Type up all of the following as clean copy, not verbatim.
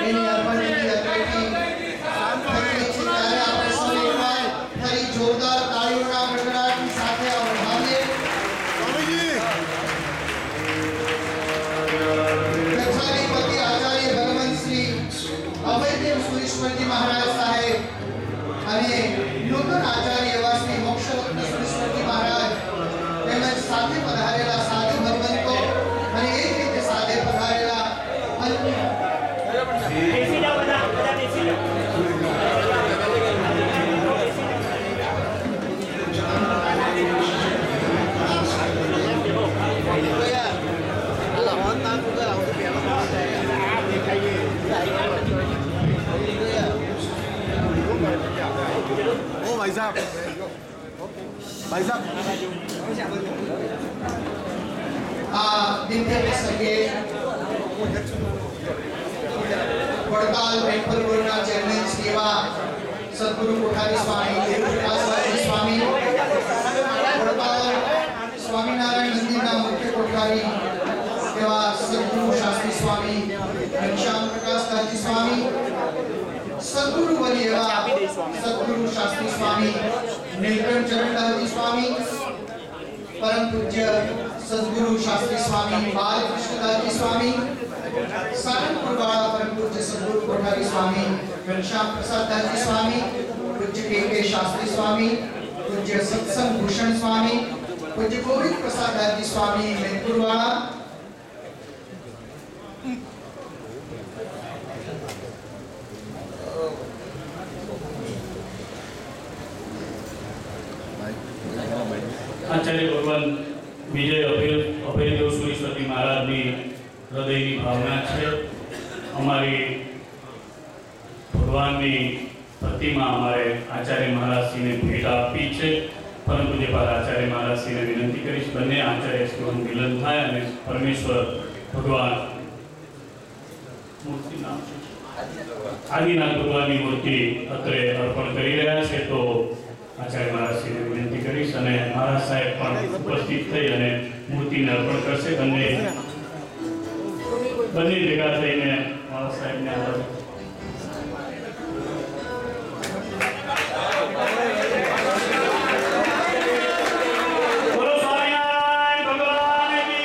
એની અર્પણની અત્રેથી થઈ છે ત્યારે આપણે સૌ એકવાર ફરી જોરદાર તાળીઓના ગડગડાટની સાથે આ વધાવીએ. લક્ષાધિપતિ આચાર્ય ભગવંત શ્રી અભયદેવ સુરેશ્વરજી મહારાજ સાહેબ અને નૂતન આચાર્ય એવા શ્રી મોક્ષરત્ન સુરેશ્વરજી મહારાજ તેમજ સાથે પધારેલા સાધુ ભગવંતો અને એ જ રીતે સાથે પધારેલા અન્ય ओ भाई साहब दिव्य प्रसंगे वड़ताल टेम्पल बोर्डના ચેરમેન શ્રી એવા સદગુરુ કોઠારી સ્વામી દેવપ્રકાશ સ્વામી વડતાલ સ્વામિનારાયણ મંદિરના મુખ્ય કોઠારી એવા સદગુરુ શાસ્ત્રી સ્વામી ઘનશ્યામ પ્રકાશ દાસજી સ્વામી सद्गुरु बनी एवा सद्गुरु शास्त्री स्वामी नीलकंठ चरणदासजी स्वामी परम पूज्य सद्गुरु शास्त्री स्वामी बालकृष्णदासजी स्वामी सारंगपुर वाला परम पूज्य सद्गुरु कोठारी स्वामी घनश्याम प्रसाद दासजी स्वामी पूज्य के शास्त्री स्वामी पूज्य सत्संग भूषण स्वामी पूज्य गोविंद प्रसाद दासजी स्वामी मैनपुर वाला आचार्य भगवान विजय अभयदेव सुरेश्वरजी महाराजनी हृदयनी भावना है। अमारी भगवाननी प्रतिमा अमारे आचार्य महाराजश्री ने भेट आपी है। परम पूज्यपाद आचार्य महाराजश्री ने विनंती करीश बने आचार्य श्रीનું મિલન થાય અને પરમેશ્વર ભગવાન મૂર્તિ નામ છે આદિનાથ ભગવાનની મૂર્તિ અત્રે અર્પણ કરી રહ્યા છે। તો आचार्य महाराज श्री ने विनंती करीश अने महाराज साहेब पण उपस्थित थई अने मूर्तिने अर्पण करशे। बने भेगा थईने महाराज साहेब ने बोलो स्वामिनारायण भगवान की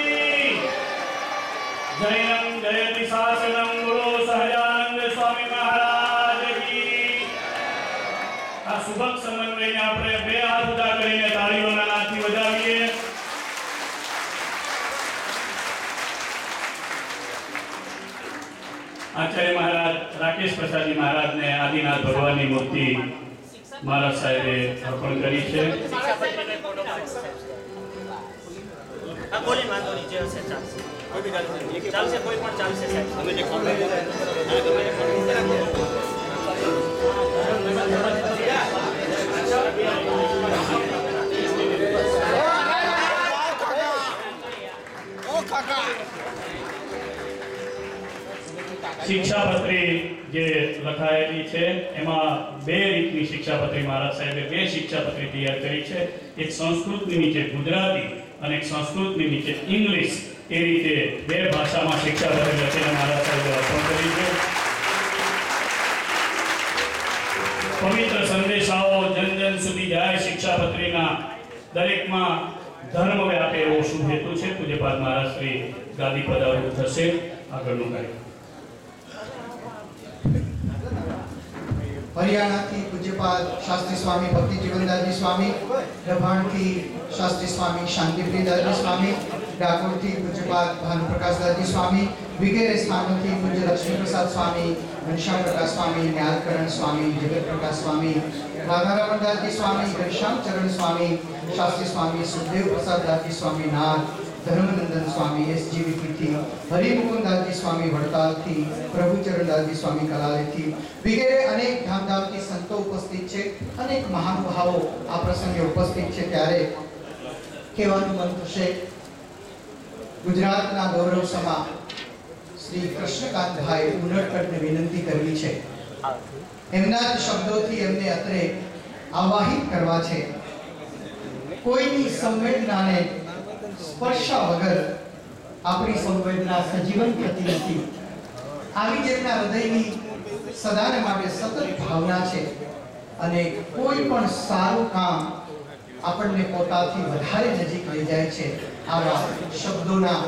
जयं जयति शासनं बोलो सहजानंद स्वामी महाराज की। आ सुभग समन्वय ने આપણે બે હાથ ઊંચા કરીને તાળીઓના નાદથી વધાવીએ। आचार्य महाराज राकेश प्रसाद जी महाराज ने आदिनाथ भगवान की मूर्ति महाराज साहेबे अर्पण करी है। कोई वांधो नहीं जे हसे चालसे कोई भी गाल नहीं चालसे कोई पण चालसे साहेब અમે જે ખબર शिक्षापत्री जे लखाયેલી છે એમાં બે રીતની शिक्षापत्री महाराज साहेबે બે शिक्षापत्री તૈયાર કરી છે। એક સંસ્કૃતની નીચે ગુજરાતી અને એક સંસ્કૃતની નીચે ઇંગ્લિશ એ રીતે બે ભાષામાં शिक्षापत्री લખીને महाराज साहेबે અર્પણ કરી છે। पवित्र संदेशाओ जन जन सुधी जाए शिक्षापत्रीना दरेकमां धर्म व्यापे एवो शुभ हेतु छे। पूज्यपाद महाराज श्री गादी पधारવું થશે। આગળનું કાર્ય हरियाणा की पूज्यपाद शास्त्री स्वामी भक्ति जीवनदास जी स्वामी, दभाण की शास्त्री स्वामी शांतिप्रिय दास जी स्वामी, डाकोर की पूज्यपाद भानुप्रकाश दास जी स्वामी, विगेरे स्थानों की पूज्य लक्ष्मी प्रसाद स्वामी, घनश्याम प्रकाश स्वामी, न्यालकरण स्वामी, जगत प्रकाश स्वामी, राधारमण दास जी स्वामी, घनश्याम चरण स्वामी, शास्त्री स्वामी सुखदेव प्रसाद दास जी स्वामी नाथ, धर्मनंदन स्वामी एसजीवीपी थी, हरिमुकुंद दास जी स्वामी वड़ताल थी, प्रभुचरण दास जी स्वामी कलाले थी वगैरह अनेक धामधाम की संतो उपस्थित छे। अनेक महानुभावो आ प्रसंगे उपस्थित छे। त्यारे कहेवानुं मन थशे गुजरातना गौरव समा श्री कृष्णकांत भाई उनड़करने विनंती करवी छे। एमना ज शब्दोथी एमने अत्रे आवाहित करवा छे। कोईनी संवेदनाने स्पर्शा वगर अपनी संवेदना सजीवन थती नथी। આવી જ એમના હૃદયની સદાને માટે સતત ભાવના છે અને કોઈ પણ સારું કામ આપણને પોતાથી વધારે નજીક લઈ જાય છે. આવા શબ્દોના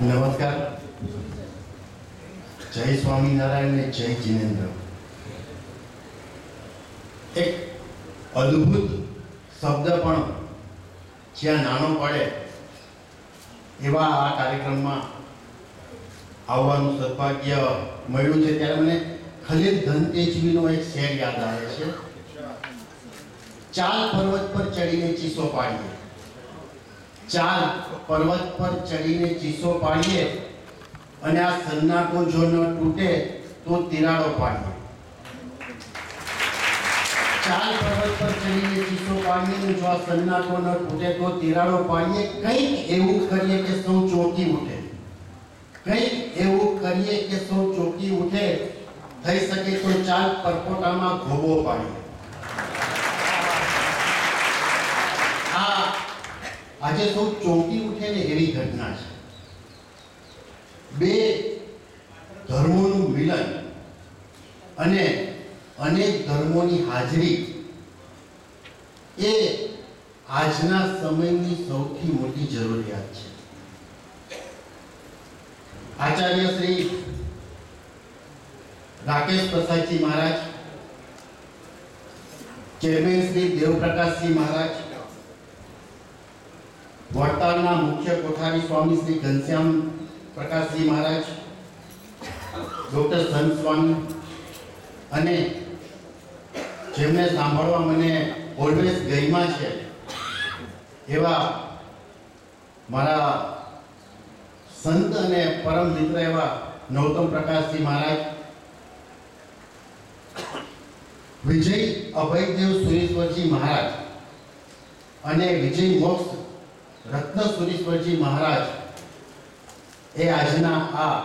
નમસ્કાર. જય સ્વામિનારાયણ ને જય જીનેન્દ્ર. એક અદ્ભુત શબ્દ પણ જ્યાં નાનો પડે એવા આ કાર્યક્રમમાં આવવાનું સદભાગ્ય મળ્યું છે ત્યારે મને ખલીલ ધનતેજવીનો એક શેર યાદ આવે છે. ચાલ પર્વત પર ચડીને ચીસો પાડીએ, ચાલ પર્વત પર ચડીને ચીસો પાડીએ, અને આ સન્નાટો જો ન તૂટે તો તિરાડો પાડીએ. ચાલ પર્વત પર ચડીને ચીસો પાડીએ, જો આ સન્નાટો ન તૂટે તો તિરાડો પાડીએ. કંઈક એવું કરીએ કે સૌ ચોંકી ઉઠે, કંઈક એવું કરીએ કે સૌ ચોંકી ઉઠે. થઈ શકે તો ચાલ પરપોટામાં ઘોબો પાડીએ. આજે સૌ ચોંકી ઉઠે ને એવી ઘટના છે. બે ધર્મોનું મિલન અને અનેક ધર્મોની હાજરી એ આજના સમયની સૌથી મોટી જરૂરિયાત છે. આચાર્ય શ્રી રાકેશ પ્રસાદજી મહારાજ, ચેરમેન શ્રી દેવપ્રકાશજી મહારાજ, વડતાલના મુખ્ય કોઠારી સ્વામી શ્રી ઘનશ્યામ પ્રકાશજી મહારાજ, ડોક્ટર સંત સ્વામી અને જેમને સાંભળવા મને ઓલવેઝ ગયમાં છે એવા મારા સંત અને પરમ મિત્ર એવા નૌતમ પ્રકાશજી મહારાજ, વિજય અભયદેવ સુરેશ્વરજી મહારાજ અને વિજય મોક્ષ રત્ન સુરેશ્વરજી મહારાજ એ આજના આ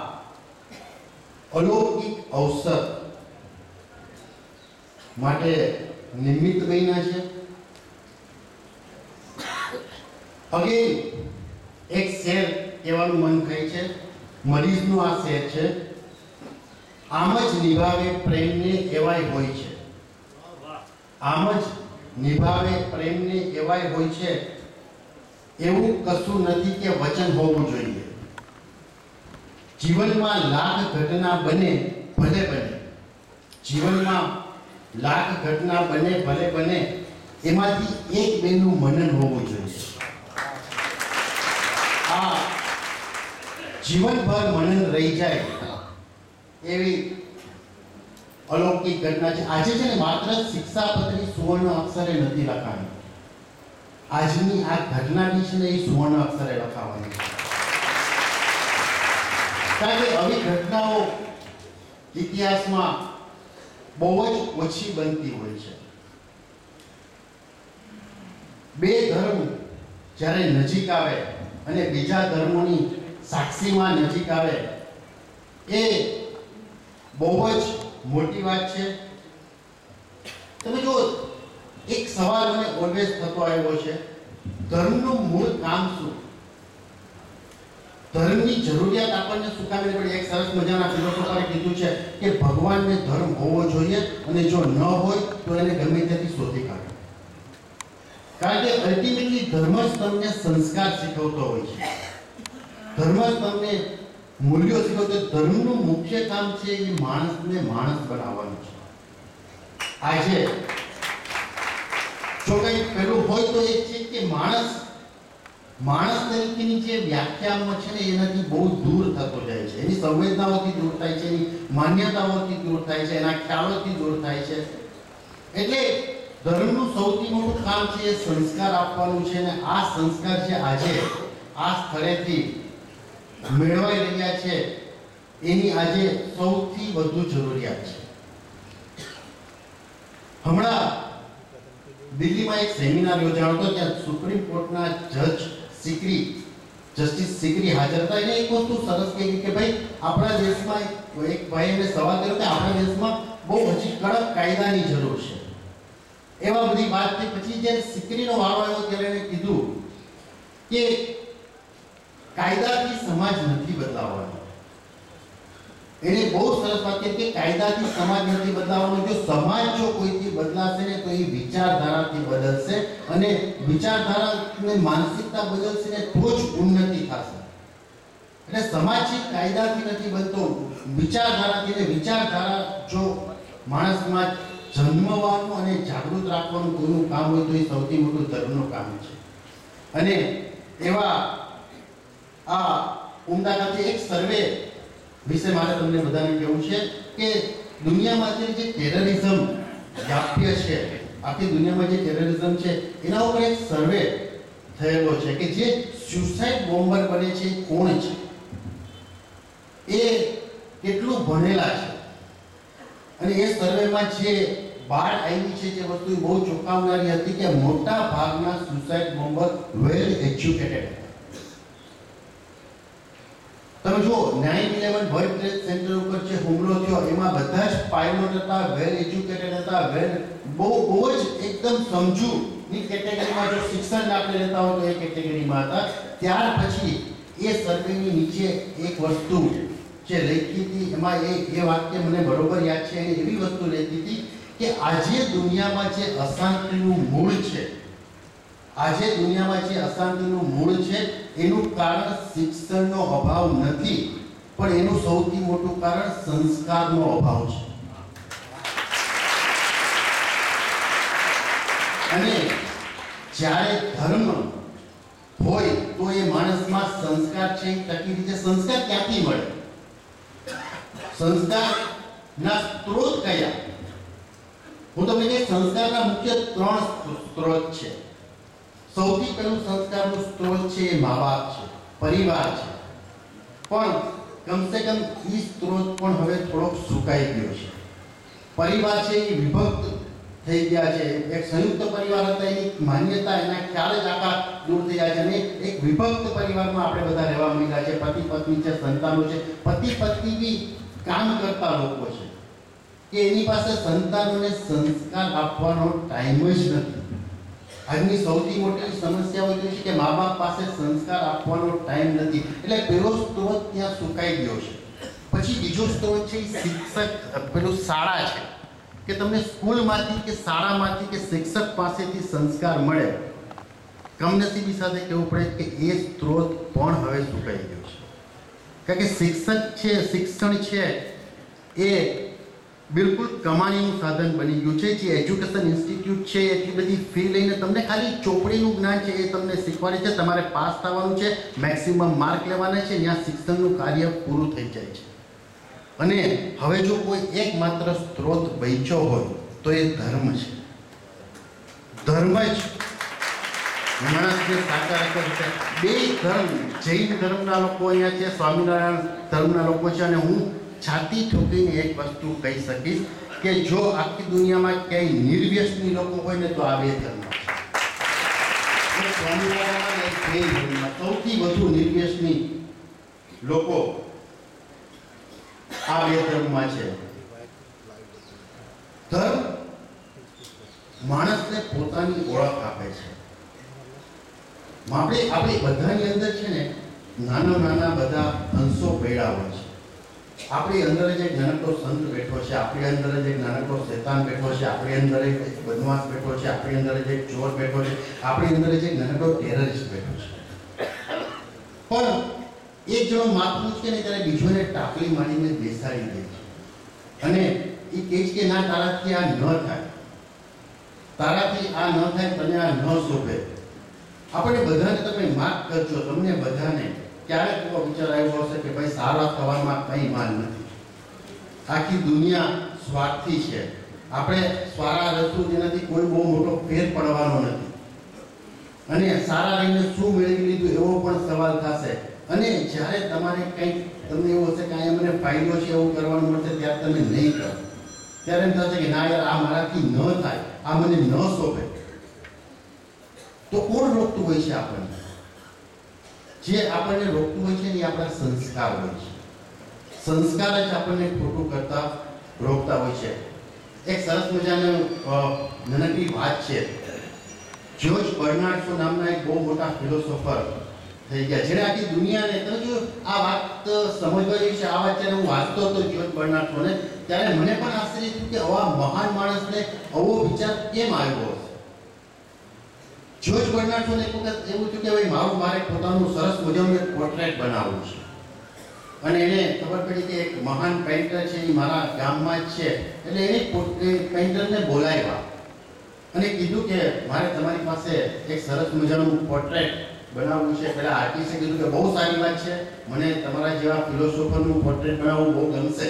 અલૌકિક અવસર માટે નિમિત્ત બન્યા છે. અગેન એક શેર કહેવાનું મન થાય છે. મરીઝનું આ શેર છે. આમ જ નિભાવે પ્રેમને એવાય હોય છે, આમ જ નિભાવે પ્રેમને એવાય હોય છે. એવું કશું નથી કે વચન હોવું જોઈએ. જીવનમાં લાખ ઘટના બને ભલે બને, જીવનમાં લાખ ઘટના બને ભલે બને, એમાંથી એક બેનું મનન હોવું જોઈએ. આ જીવનભર મનન રહી જાય એવી અલૌકિક ઘટના છે. આજે છે ને માત્ર શિક્ષાપત્રી સુવર્ણ અક્ષરે નથી લખાણી, આજની આ ઘટના બી છે ને એ સુવર્ણ અક્ષરે લખાવાની છે. કારણ કે આવી ઘટનાઓ ઇતિહાસમાં બહુ જ ઓછી બનતી હોય છે. બે ધર્મ જ્યારે નજીક આવે અને બીજા ધર્મોની સાક્ષીમાં નજીક આવે એ બહુ જ મોટી વાત છે. તમે જો એક સવાલ મને ઓલવેઝ થતો આવ્યો છે, ધર્મનું મૂળ કામ શું? ધર્મની જરૂરિયાત આપણને શું કામ પડી? એક સરસ મજાના ફિલોસોફરે કીધું છે કે ભગવાનને ધર્મ હોવો જોઈએ અને જો ન હોય તો એને ગમે ત્યાંથી શોધી કાઢો. કારણ કે અલ્ટિમેટલી ધર્મ જ તમને સંસ્કાર શીખવતો હોય છે, ધર્મ જ તમને મૂલ્યો શીખવતો. ધર્મનું મુખ્ય કામ છે એ માણસને માણસ બનાવવાનું છે. આજે જો કંઈ પેલું હોય તો એક છે કે માણસ તરીકેની જે વ્યાખ્યામાં છે ને એનાથી બહુ દૂર થતો જાય છે. એની સંવેદનાઓથી દૂર થાય છે, એની માન્યતાઓથી દૂર થાય છે, એના ખ્યાલોથી દૂર થાય છે. એટલે ધર્મનું સૌથી મોટું કામ છે એ સંસ્કાર આપવાનું છે અને આ સંસ્કાર છે આજે આ સ્થળેથી મેળવાઈ રહ્યા છે એની આજે સૌથી વધુ જરૂરિયાત છે. હમણાં દિલ્હીમાં એક સેમિનાર યોજાયો હતો, ત્યાં સુપ્રીમ કોર્ટના જસ્ટિસ સિકરી હાજર હતા. એને એક વસ્તુ સરસ કહી કે ભાઈ આપણા દેશમાં એક ભાઈ એમને સવાલ કર્યો કે આપણા દેશમાં બહુ હજી કડક કાયદાની જરૂર છે. એવા બધી વાત થઈ. પછી જ્યારે સિકરીનો વારો આવ્યો ત્યારે એને કીધું કે કાયદાથી સમાજ નથી બદલાવાનો. એને બહુ સરસ વાત કરી કે કાયદાથી સમાજ નથી બદલાવાનો. જો સમાજ જો કોઈથી બદલાશે ને તો એ વિચારધારાથી બદલશે, અને વિચારધારા માનસિકતા બદલશે ને તો જ ઉન્નતિ થશે. એટલે સમાજ છે કાયદાથી નથી બનતો, વિચારધારાથી. ને વિચારધારા જો માણસમાં જન્મવાનું અને જાગૃત રાખવાનું કોઈનું કામ હોય તો એ સૌથી મોટું ધર્મનું કામ છે. અને એવા આ ઉમદામાંથી એક સર્વે વિશે મારે તમને બધાને કહેવું છે કે દુનિયામાં જે ટેરરિઝમ વ્યાપ્ય છે, આખી દુનિયામાં જે ટેરરિઝમ છે એના ઉપર એક સર્વે થયેલો છે કે જે સ્યુસાઇડ બોમ્બર બને છે એ કોણ છે, એ કેટલું ભણેલા છે. અને એ સર્વેમાં જે બહાર આવી છે જે વસ્તુ બહુ ચોંકાવનારી હતી કે મોટા ભાગના સુસાઇડ બોમ્બર વેલ એજ્યુકેટેડ હતા. તમે જુઓ 9/11 વર્લ્ડ ટ્રેડ સેન્ટર ઉપર જે હુમલો થયો એમાં બધા જ પાયલોટ હતા, વેલ એજ્યુકેટેડ હતા, બહુ જ એકદમ સમજુ ની કેટેગરીમાં જો શિક્ષણ આપણે લેતા હોય તો એ કેટેગરીમાં હતા. ત્યાર પછી એ સર્વેની નીચે એક વસ્તુ જે લખી હતી એમાં એ વાક્ય મને બરોબર યાદ છે. એને એવી વસ્તુ લખી હતી કે આજે દુનિયામાં જે અશાંતિનું મૂળ છે, આજે દુનિયામાં જે અશાંતિનું મૂળ છે એનું કારણ શિક્ષણનો અભાવ નથી, પણ એનું સૌથી મોટું કારણ સંસ્કારનો અભાવ છે. અને જ્યારે ધર્મ હોય તો એ માણસમાં સંસ્કાર છે એ ટકી રીતે. સંસ્કાર ક્યાંથી મળે? સંસ્કારના સ્ત્રોત કયા? હું તમને કહે સંસ્કારના મુખ્ય 3 સ્ત્રોત છે. સૌથી પહેલું સંસ્કારનું સ્ત્રોત છે એ મા-બાપ છે, પરિવાર છે. પણ કમસે કમ એ સ્ત્રોત પણ હવે થોડોક સુકાઈ ગયો છે. પરિવાર છે એ વિભક્ત થઈ ગયા છે. એક સંયુક્ત પરિવાર હતા એની માન્યતા, એના ખ્યાલ જ આખા દૂર થઈ ગયા છે. અને એક વિભક્ત પરિવારમાં આપણે બધા રહેવા માંડ્યા છે. પતિ પત્ની છે, સંતાનો છે. પતિ પત્ની બી કામ કરતા લોકો છે કે એની પાસે સંતાનોને સંસ્કાર આપવાનો ટાઈમ જ નથી. આજની સૌથી મોટી સમસ્યા હોય છે કે મા બાપ પાસે સંસ્કાર આપવાનો ટાઈમ નથી. એટલે પેલો સ્ત્રોત ત્યાં સુકાઈ ગયો છે. પછી બીજો સ્ત્રોત છે એ શિક્ષક, પેલું શાળા છે કે તમને સ્કૂલમાંથી કે શાળામાંથી કે શિક્ષક પાસેથી સંસ્કાર મળે. કમનસીબી સાથે કહેવું પડે કે એ સ્ત્રોત પણ હવે સુકાઈ ગયો છે. કારણ કે શિક્ષક છે, શિક્ષણ છે એ બિલકુલ કમાણીનું સાધન બની ગયું છે. જે એજ્યુકેશન ઇન્સ્ટિટ્યૂટ છે એટલી બધી ફી લઈને તમને ખાલી ચોપડીનું જ્ઞાન છે એ તમને શીખવાડે છે. તમારે પાસ થવાનું છે, મેક્સિમમ માર્ક લેવાના છે, ત્યાં શિક્ષણનું કાર્ય પૂરું થઈ જાય છે. અને હવે જો કોઈ એકમાત્ર સ્ત્રોત બચ્યો હોય તો એ ધર્મ છે. ધર્મ જ માણસને સાકાર કરે છે. બે ધર્મ, જૈન ધર્મના લોકો અહીંયા છે, સ્વામિનારાયણ ધર્મના લોકો છે. અને હું છાતી ઠોકીને એક વસ્તુ કહી શકીશ કે જો આખી દુનિયામાં ક્યાંય નિર્વ્યસની લોકો હોય ને તો આ બે ધર્મ છે. સ્વામિનારાયણ અને જૈન ધર્મમાં સૌથી વધુ નિર્વ્યસની લોકો આ બે ધર્મમાં છે. ધર્મ માણસને પોતાની ઓળખ આપે છે. આપણે બધાની અંદર છે ને નાના નાના બધા અંશો પડ્યા હોય છે. આપણી અંદર જ એક નાનકડો સંત બેઠો છે, આપણી અંદર જ એક નાનકડો શેતાન બેઠો છે, આપણી અંદર એક બદમાશ બેઠો છે, આપણી અંદર જ એક ચોર બેઠો છે, આપણી અંદર જ એક નાનકડો ટેરરિસ્ટ બેઠો છે. પણ એક જણો માથું ઉચકે ને ત્યારે બીજોને ટાકલી મારીને બેસાડી દે છે. અને એ કહે છે કે ના, તારાથી આ ન થાય, તારાથી આ ન થાય, તને આ ન શોભે. આપણે બધાને તમે માફ કરજો, તમને બધાને ક્યારેક એવો વિચાર આવ્યો હશે કે ભાઈ સારા થવામાં કંઈ માન નથી. આખી દુનિયા સ્વાર્થી છે. આપણે સારા રહીશું જેનાથી કોઈ બહુ મોટો ફેર પડવાનો નથી. અને સારા રહીને શું મેળવી લીધું એવો પણ સવાલ થશે. અને જ્યારે તમારે કંઈક તમને એવું હશે કે અહીંયા મને ફાયદો છે એવું કરવાનું મળશે ત્યારે તમે નહીં કરો. ત્યારે એમ થશે કે ના યાર, આ મારાથી ન થાય, આ મને ન શોભે. તો કોણ રોકતું હોય છે આપણને? જે આપણને રોકતું હોય છે ને એ આપણા સંસ્કાર હોય છે. સંસ્કાર જ આપણને ખોટું કરતા રોકતા હોય છે. એક સરસ મજાનું નાનકડી વાત છે. જ્યોર્જ બર્નાર્ડ શો નામના એક બહુ મોટા ફિલોસોફર થઈ ગયા, જેણે આખી દુનિયાને, તમે જો આ વાત સમજવા જેવી છે. આ વાત જ્યારે હું વાંચતો હતો જ્યોર્જ બર્નાર્ડ શોને, ત્યારે મને પણ આશ્ચર્ય થયું કે આવા મહાન માણસને આવો વિચાર કેમ આવ્યો હશે. જ્યોર્જ બર્નાર્ડ શોને એક વખત એવું થયું કે ભાઈ મારે પોતાનું સરસ મજાનું એક પોર્ટ્રેટ બનાવવું છે, અને એને ખબર પડી કે એક મહાન પેઇન્ટર છે એ મારા ગામમાં જ છે. એટલે એને પેઇન્ટરને બોલાવ્યા અને કીધું કે મારે તમારી પાસે એક સરસ મજાનું પોર્ટ્રેટ બનાવવું છે. પેલા આર્ટિસ્ટે કીધું કે બહુ સારી વાત છે, મને તમારા જેવા ફિલોસોફરનું પોર્ટ્રેટ બનાવવું બહુ ગમશે,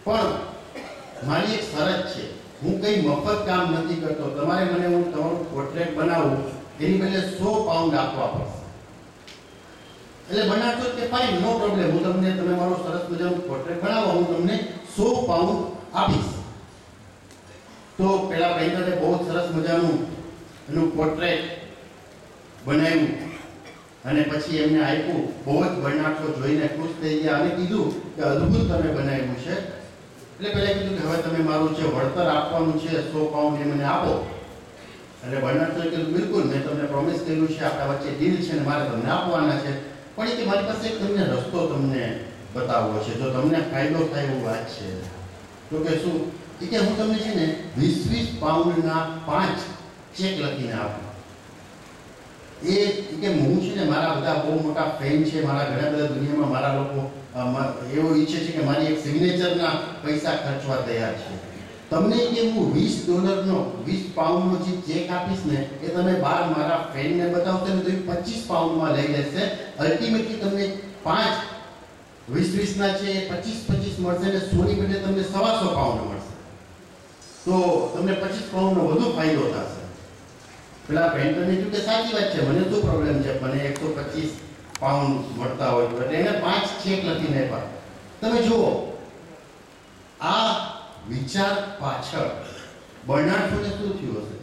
પણ મારી એક શરત છે, હું કંઈ મફત કામ નથી કરતો, તમારે મને હું તમારું પોર્ટ્રેટ બનાવું એની બદલે 100 પાઉન્ડ આપવા પડશે. એટલે બનાવતો કે ફાઇન, નો પ્રોબ્લેમ, હું તમને, તમે મારો સરસ મજાનું પોર્ટ્રેટ બનાવો, હું તમને 100 પાઉન્ડ આપીશ. તો પેલા પેઇન્ટરે બહુ સરસ મજાનું એનું પોર્ટ્રેટ બનાવ્યું અને પછી એમને આપ્યું. બહુ જ બર્નાર્ડ શો જોઈને ખુશ થઈ ગયા અને કીધું કે અદ્ભુત તમે બનાવ્યું છે. એટલે પહેલા કીધું કે હવે તમે મારું જે વળતર આપવાનું છે 100 પાઉન્ડ એ મને આપો. એટલે બર્નાર્ડ શોએ કીધું બિલકુલ, મેં તમને પ્રોમિસ કર્યું છે, આપણા વચ્ચે ડીલ છે ને મારે તમને આપવાના છે, પણ એ કે મારી પાસે એક તમને રસ્તો તમને બતાવવો છે, જો તમને ફાયદો થાય એવું વાત છે. તો કે શું? એ કે હું તમને છે ને 20 પાઉન્ડના 5 ચેક લખીને આપું. એ કે હું છે ને, મારા બધા બહુ મોટા ફેન છે, મારા ઘણા બધા દુનિયામાં મારા લોકો એવો ઈચ્છે છે કે મારી એક સિગ્નેચરના પૈસા ખર્ચવા તૈયાર છે. તમને કે હું $20 પાઉન્ડનો જે ચેક આપીશ ને, એ તમે બહાર મારા ફ્રેન્ડને બતાવશો ને તો એ 25 પાઉન્ડમાં લઈ લેશે. અલ્ટિમેટલી તમને 5 20ના છે એ 25 મળશે ને 100 ની બદલે તમને 125 પાઉન્ડ મળશે. તો તમને 25 પાઉન્ડનો વધુ ફાયદો થશે. પેલા પેન્ટરને કીધું કે સાચી વાત છે, મને શું પ્રોબ્લેમ છે, મને 125 પાઉન્ડ મળતા હોય તો. એટલે એને 5 ચેક લખીને આપ્યા. તમે જુઓ, આ વિચાર પાછળ બર્નાર્ડ શોને શું થયું હશે?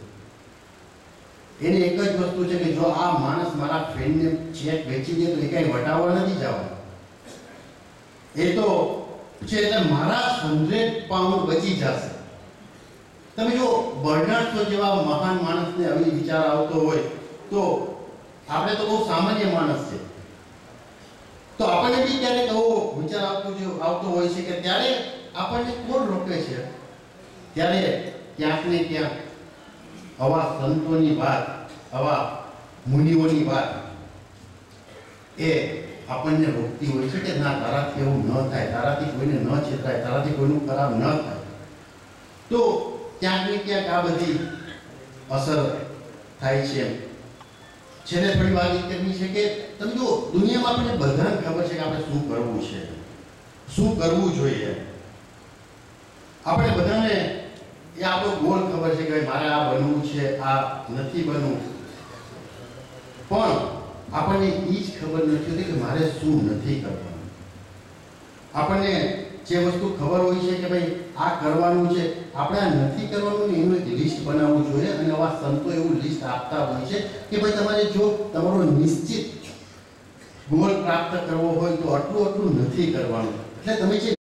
એની એક જ વસ્તુ છે કે જો આ માણસ મારા ફ્રેન્ડને ચેક વેચી દે તો એ કઈ વટાવવા નથી જવાનું, એ તો છે એટલે મારા 100 પાઉન્ડ બચી જશે. તમે જો બર્નાર્ડ શો જેવા મહાન માણસને આવી વિચાર આવતો હોય તો આપણે તો બહુ સામાન્ય માણસ છે, તો આપણને બી ક્યારેક એવો વિચાર આવતો હોય છે કે ત્યારે આપણને કોણ રોકે છે? ત્યારે ક્યાંક ને ક્યાંક આવા સંતોની વાત, આવા મુનિઓની વાત એ આપણને રોકતી હોય છે કે ના, તારાથી એવું ન થાય, તારાથી કોઈને ન છેતરાય, તારાથી કોઈનું ખરાબ ન થાય. તો ક્યાંક ને ક્યાંક આ બધી અસર થાય છે. છેલ્લે થોડી વાત એ કરવી છે કે તમે જો દુનિયામાં આપણને બધાને ખબર છે કે આપણે શું કરવું છે, શું કરવું જોઈએ. આપણે બધાને એ આપણો ગોલ ખબર છે કે મારે આ બનવું છે, આ નથી બનવું, પણ આપણને એ જ ખબર નથી હોતી કે મારે શું નથી કરવાનું. આપણને જે વસ્તુ ખબર હોય છે કે ભાઈ આ કરવાનું છે, આપણે આ નથી કરવાનું એનું એક લિસ્ટ બનાવવું જોઈએ. અને આવા સંતો એવું લિસ્ટ આપતા હોય છે કે ભાઈ તમારે જો તમારો નિશ્ચિત ગોલ પ્રાપ્ત કરવો હોય તો આટલું નથી કરવાનું. એટલે તમે જે